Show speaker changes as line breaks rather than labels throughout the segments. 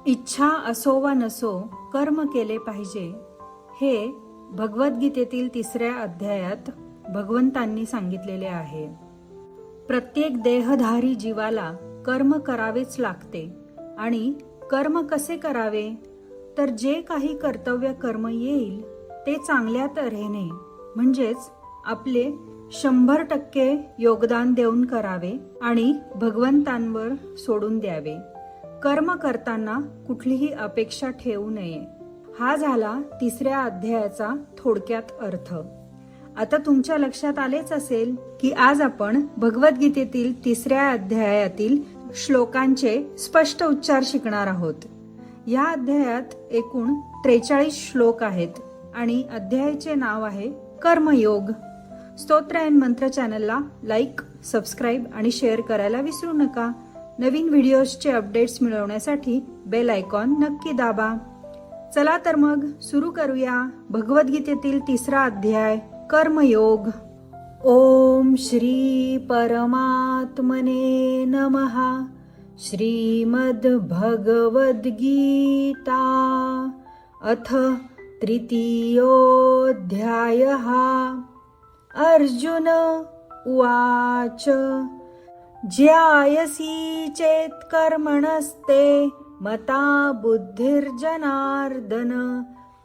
इच्छा असो वा नसो कर्म केले पाहिजे, हे भगवद्गीतेतील 3ऱ्या अध्यायात भगवंतांनी सांगितलेले आहे. प्रत्येक देहधारी जीवाला कर्म करावेच लागते. आणि कर्म कसे करावे, तर जे काही कर्तव्य कर्म येईल ते चांगल्या तऱ्हेने, म्हणजेच आपले 100% योगदान देऊन करावे आणि भगवंतांवर सोडून द्यावे. कर्म करताना कुठलीही अपेक्षा ठेवू नये. हा झाला 3ऱ्या अध्यायाचा थोडक्यात अर्थ. आता तुमच्या लक्षात आलेच असेल की आज आपण भगवद्गीतेतील 3ऱ्या अध्यायातील श्लोकांचे स्पष्ट उच्चार शिकणार आहोत. या अध्यायात एकूण 43 श्लोक आहेत आणि अध्यायाचे नाव आहे कर्मयोग. स्तोत्र अँड मंत्र चॅनलला लाईक, सबस्क्राईब आणि शेअर करायला विसरू नका. नवीन व्हिडिओजचे अपडेट्स मिळवण्यासाठी बेल आयकॉन नक्की दाबा. चला तर मग सुरू करूया भगवद्गीतेतील 3रा अध्याय कर्मयोग. ओम श्री परमात्मने नमः. श्रीमद् भगवद्गीता अथ तृतीयोऽध्यायः. अर्जुन उवाच ज्यायसी चेत् कर्मणस्ते मता बुद्धिर्जनार्दन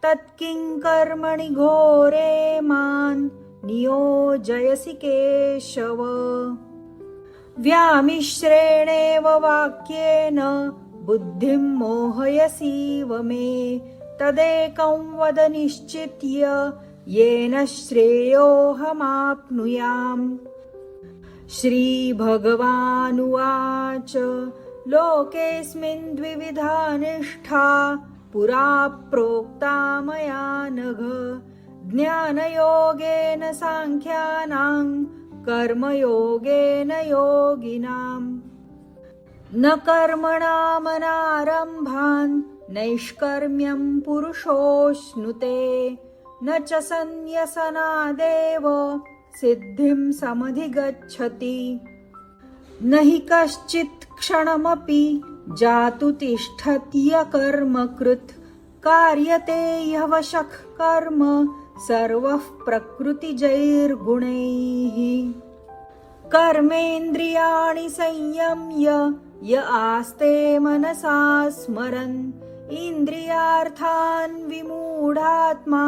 तत्किं कर्मणि घोरे मान् नियोजयसि केशव. व्यामिश्रेणेव वाक्येन बुद्धिं मोहयसीव मे तदेकं वद निश्चित्य येन श्रेयोऽहमाप्नुयाम्. श्रीभगवानुवाच लोकेऽस्मिन् द्विविधा निष्ठा पुरा प्रोक्ता मया नघ. ज्ञानयोगेन साङ्ख्यानां कर्मयोगेन योगिनाम्. न कर्मणामनारम्भान् नैष्कर्म्यं पुरुषोऽश्नुते न च सन्न्यसनादेव सिद्धिं समधिगच्छति. न हि कश्चित् क्षणमपि जातु तिष्ठत्यकर्मकृत् कार्यते ह्यवशः कर्म सर्वः प्रकृतिजैर्गुणैः. कर्मेन्द्रियाणि संयम्य य आस्ते मनसा स्मरन् इन्द्रियार्थान् विमूढात्मा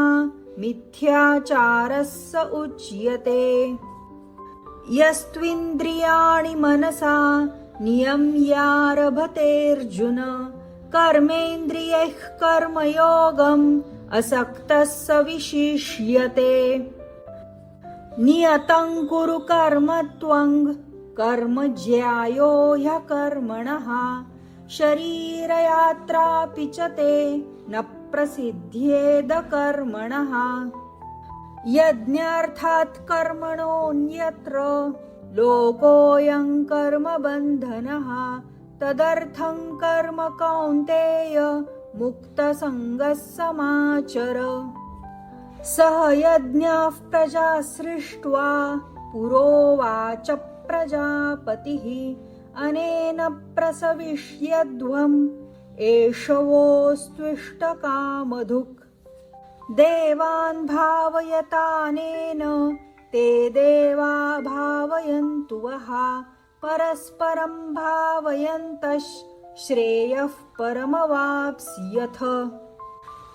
मिथ्याचारः स उच्यते. यस्त्विन्द्रियाणि मनसा नियम्यारभतेऽर्जुन कर्मेन्द्रियैः कर्मयोगम् असक्तः स विशिष्यते. नियतं कुरु कर्म त्वं कर्म ज्यायो ह्यकर्मणः शरीरयात्रापि च ते न प्रसिद्ध्येद कर्मणः. यज्ञार्थात् कर्मणोऽन्यत्र लोकोऽयं कर्मबन्धनः तदर्थं कर्म कौन्तेय मुक्तसङ्गः समाचर. सह यज्ञाः प्रजा सृष्ट्वा पुरोवाच प्रजापतिः अनेन प्रसविष्यध्वम् एषवोऽस्त्विष्टकामधुक्. देवान् भावयतानेन ते देवा भावयन्तु वः परस्परं भावयन्तः श्रेयः परमवाप्स्यथ.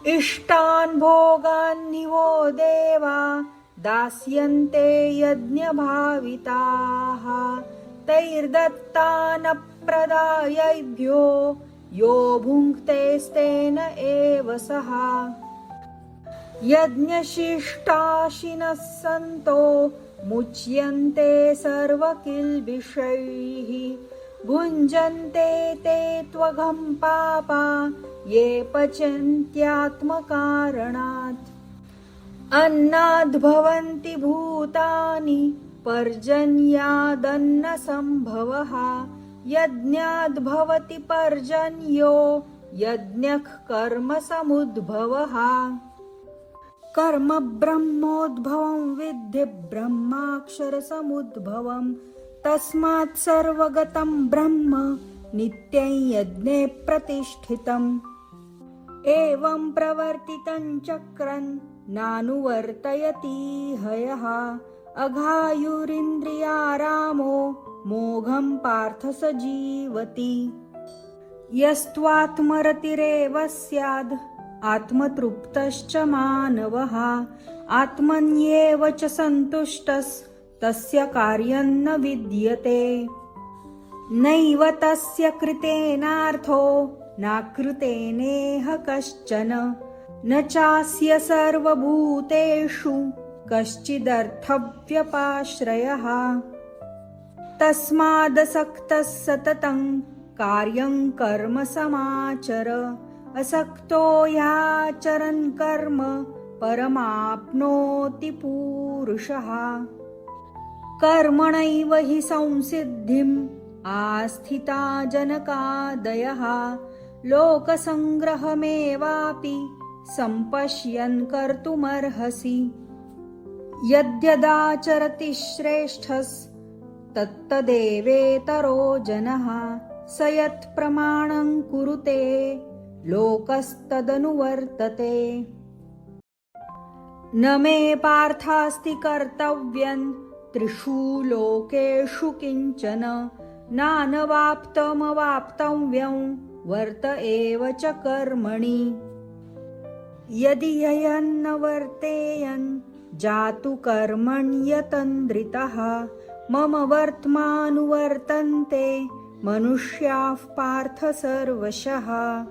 इष्टान् भोगान् निवो देवा दास्यन्ते यज्ञभाविताः तैर्दत्तानप्रदायैभ्यो यो भुङ्क्तेस्तेन एव सः. यज्ञशिष्टाशिनः सन्तो मुच्यन्ते सर्वकिल्बिषैः भुञ्जन्ते ते त्वघं पापा ये पचन्त्यात्मकारणात्. अन्नाद्भवन्ति भूतानि पर्जन्यादन्नसम्भवः यज्ञाद्भवति पर्जन्यो यज्ञः कर्मसमुद्भवः. कर्म ब्रह्मोद्भवं विद्धि ब्रह्माक्षरसमुद्भवं तस्मात् सर्वगतं ब्रह्म नित्यं यज्ञे प्रतिष्ठितम्। एवं प्रवर्तितं चक्रं नानुवर्तयति हयः। अघायुरिन्द्रियारामो मोघं पार्थ स जीवति। यस्त्वात्मरतिरेव स्याद् आत्मतृप्तश्च मानवः। आत्मन्येव च सन्तुष्टस्तस्य कार्यं न विद्यते। नैव तस्य कृतेनार्थो नाकृतेनेह कश्चन। न चास्य सर्वभूतेषु कश्चिदर्थव्यपाश्रयः। तस्मादसक्तः सततं कार्यं कर्म समाचर। असक्तो याचरन् कर्म परमाप्नोति पुरुषः। कर्मणैव हि संसिद्धिम् आस्थिता जनकादयः। लोकसङ्ग्रहमेवापि सम्पश्यन् कर्तुमर्हसि। यद्यदाचरति श्रेष्ठस्तत्तदेवेतरो जनः। स यत्प्रमाणं कुरुते लोकस्तदनुवर्तते। न मे पार्थास्ति कर्तव्यं त्रिषु लोकेषु किंचन। नानवाप्तमवाप्तव्यं वर्त एव च कर्मणि। यदि ह्यन्न वर्तेयन् जातु कर्मण्यतन्द्रितः। मम वर्त्मानुवर्तन्ते मनुष्याः पार्थ सर्वशः।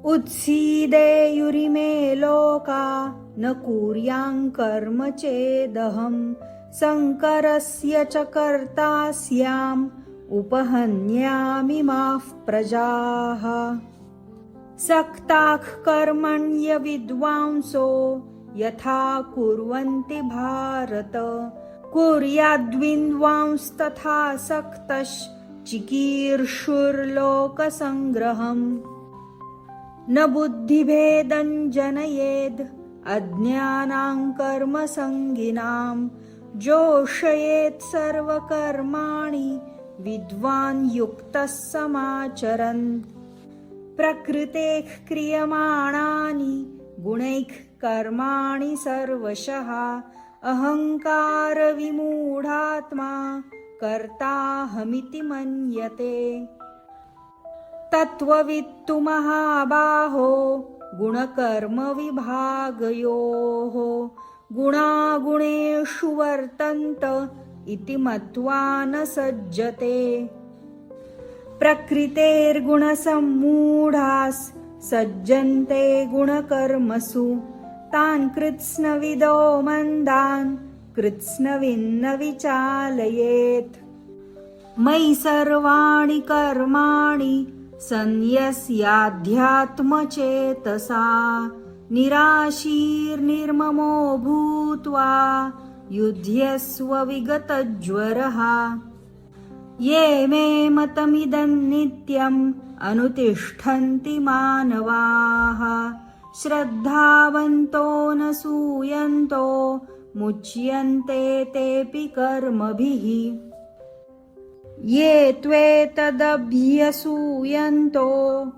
उत्सीदेयुरिमे लोका न कुर्यां कर्म चेदहं। शङ्करस्य च कर्ता स्याम् उपहन्यामि माः प्रजाः। सक्ताः कर्मण्य विद्वांसो यथा कुर्वन्ति भारत। कुर्याद्विद्वांस्तथा सक्तश्चिकीर्षुर्लोकसङ्ग्रहम्। न बुद्धिभेदं जनयेद् अज्ञानां कर्मसङ्गिनां। जोषयेत् सर्वकर्माणि विद्वान् युक्तः समाचरन्। प्रकृतेः क्रियमाणानि गुणैः कर्माणि सर्वशः। अहङ्कारविमूढात्मा कर्ताहमिति मन्यते। तत्त्ववित्तु महाबाहो गुणकर्मविभागयोः। गुणागुणेषु वर्तन्त इति मत्वा न सज्जते। प्रकृतेर्गुणसम्मूढाः सज्जन्ते गुणकर्मसु। तान् कृत्स्नविदो मन्दान् कृत्स्नविन्न विचालयेत्। मयि सर्वाणि कर्माणि सन्न्यस्याध्यात्मचेतसा। निराशीर्निर्ममो भूत्वा युध्यस्व विगतज्वरः। ये मे मतमिदं नित्यम् अनुतिष्ठन्ति मानवाः। श्रद्धावन्तो न सूयन्तो मुच्यन्ते तेऽपि कर्मभिः। ये त्वेतदभ्यसूयन्तो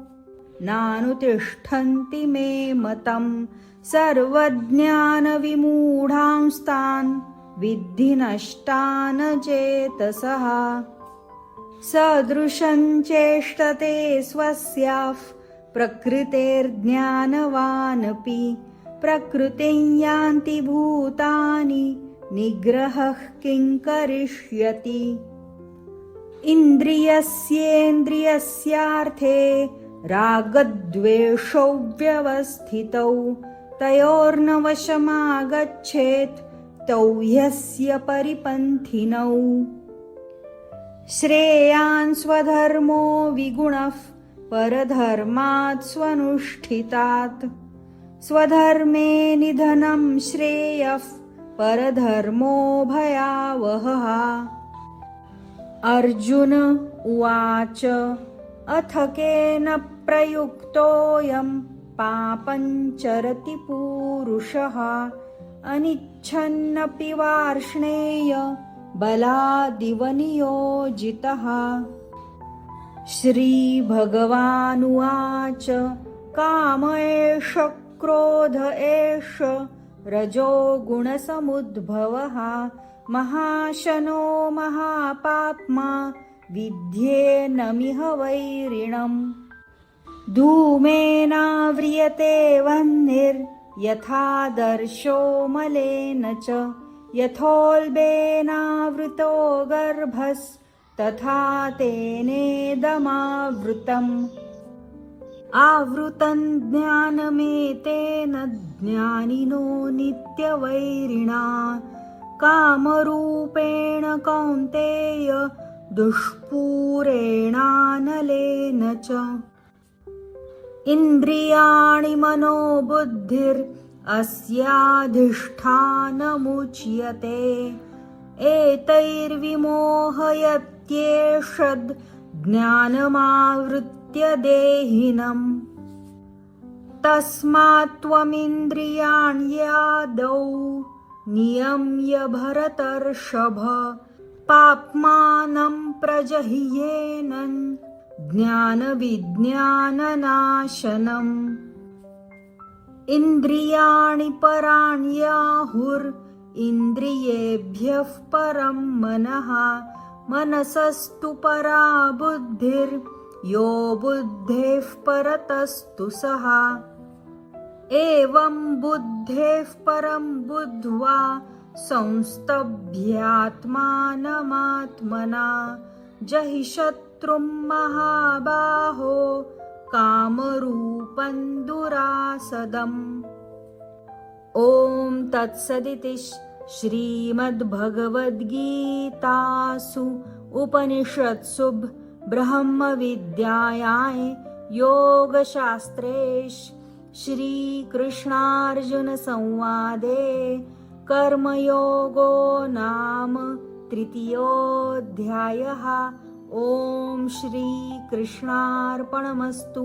नानुतिष्ठन्ति मे मतम्। सर्वज्ञानविमूढांस्तान् विद्धि नष्टान् चेतसः। सदृशं चेष्टते स्वस्याः प्रकृतेर्ज्ञानवानपि। प्रकृतिं यान्ति भूतानि निग्रहः किं करिष्यति। इन्द्रियस्येन्द्रियस्यार्थे रागद्वेषौ व्यवस्थितौ। तयोर्न वशमागच्छेत् तौ ह्यस्य परिपन्थिनौ। श्रेयान् स्वधर्मो विगुणः परधर्मात् स्वनुष्ठितात्। स्वधर्मे निधनं श्रेयः परधर्मो भयावहः। अर्जुन उवाच अथ केन प्रयुक्तोऽयं पापं चरति पूरुषः। अनिच्छन्नपि वार्ष्णेय बलादिव नियोजितः। श्रीभगवानुवाच काम एष क्रोध एष रजो गुणसमुद्भवः महाशनो महापाप्मा विद्येनमिह वैरिणम् धूमेनाव्रियते वह्निर्यथादर्शो मलेन च यथोल्बेनावृतो गर्भस्तथा तेनेदमावृतम् आवृतं ज्ञानमेतेन ज्ञानिनो नित्यवैरिणा कामरूपेण कौन्तेय दुष्पूरेणानलेन च इन्द्रियाणि मनोबुद्धिरस्याधिष्ठानमुच्यते एतैर्विमोहयत्येषद् ज्ञानमावृत्य देहिनम् तस्मात् त्वमिन्द्रियाण्यादौ नियम्य भरतर्षभ पाप्मानं प्रजह्येनं ज्ञानविज्ञाननाशनम् इन्द्रियाणि पराण्याहुरिन्द्रियेभ्यः परं मनः मनसस्तु परा बुद्धिर्यो बुद्धेः परतस्तु सः एवं बुद्धेः परं बुद्ध्वा संस्तभ्यात्मानमात्मना जहि शत्रुं महाबाहो कामरूपं दुरासदम् ॐ तत्सदिति श्रीमद्भगवद्गीतासु उपनिषत्सु ब्रह्मविद्यायां योगशास्त्रे श्रीकृष्णार्जुनसंवादे कर्मयोगो नाम तृतीयोऽध्यायः। ॐ श्रीकृष्णार्पणमस्तु।